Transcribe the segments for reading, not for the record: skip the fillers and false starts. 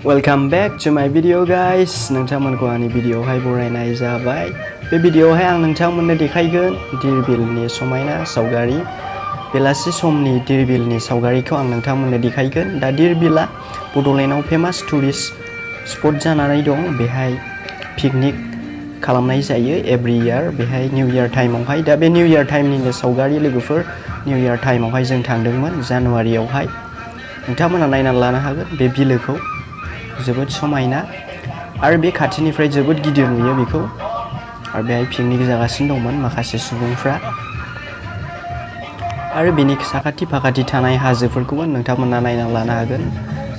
Welcome back to my video guys. नोंथांमोनखौ आंनि भिडिअआवहाय बरायनाय जाबाय। बे भिडिअआवहाय आं नोंथांमोननो देखायगोन DHEER BEELनि समायना सावगारि। बेलासि समनि DHEER BEELनि सावगारिखौ आं नोंथांमोननो देखायगोन। दा DHEER BEELआ बड'लेण्डआव फेमास टुरिस्ट स्पट जानानै दं। बेहाय पिकनिक खालामनाय जायो एभरि इयार। बेहाय निउ इयार टाइमावहाय। दा बे निउ इयार टाइमनिनो सावगारि लोगोफोर। निउ इयार टाइमावहाय जों थांदोंमोन जानुवारियावहाय। नोंथांमोना नायनानै लानो हागोन बे बिलोखौ। जोबोद समायना आरो बे खाथिनिफ्राय जोबोद गिदिर नुयो बेखौ। आरो बेहाय पिकनिक जागासिनो दंमोन माखासे सुबुंफ्रा। आरो बेनि साखाथि फाखाथि थानाय हाजोफोरखौबो नोंथांमोना नायनानै लानो हागोन।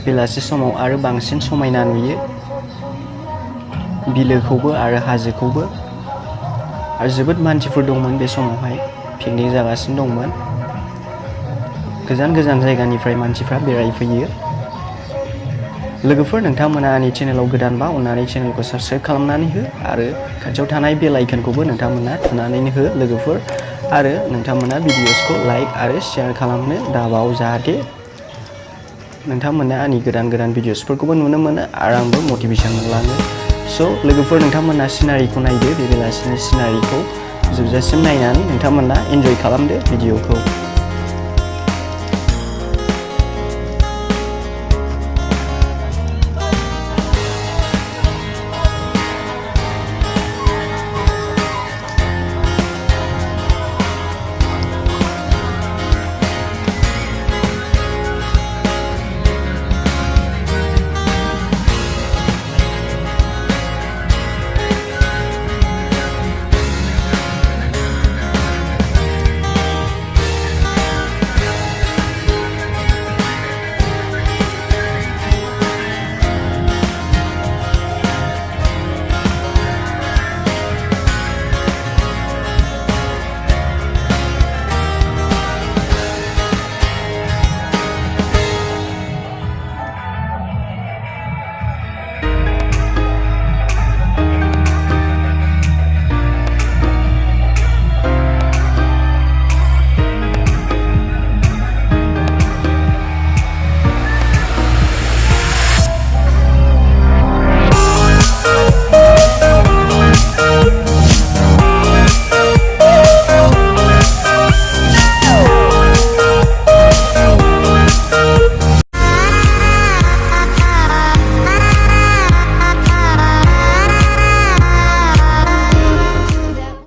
बेलासि समाव आरो बांसिन समायना नुयो बिलोखौबो आरो हाजोखौबो। आरो जोबोद मानसिफोर दंमोन बे समावहाय पिकनिक जागासिनो दंमोन। गोजान गोजान जायगानिफ्राय मानसिफ्रा बेरायफैयो। लोगोफोर नोंथांमोना आंनि चेनेलाव गोदानबा अन्नानै चेनेलखौ साबस्क्राइब खालामनानै हो आरो खाथियाव थानाय बेल आइकनखौबो नोंथांमोना थुनानै हो लोगोफोर। आरो नोंथांमोना भिडिअसखौ लाइक आरो शेयार खालामनो दाबाव जाहाथे नोंथांमोना आंनि गोदान गोदान भिडिअसफोरखौबो नुनो मोनो आरो आंबो मटिभेसन मोनलाङो। स' लोगोफोर नोंथांमोना सिनारिखौ नायदो। बे बेलासिनि सिनारिखौ जोबजासिम नायनानै नोंथांमोना एन्जय खालामदो भिडिअखौ।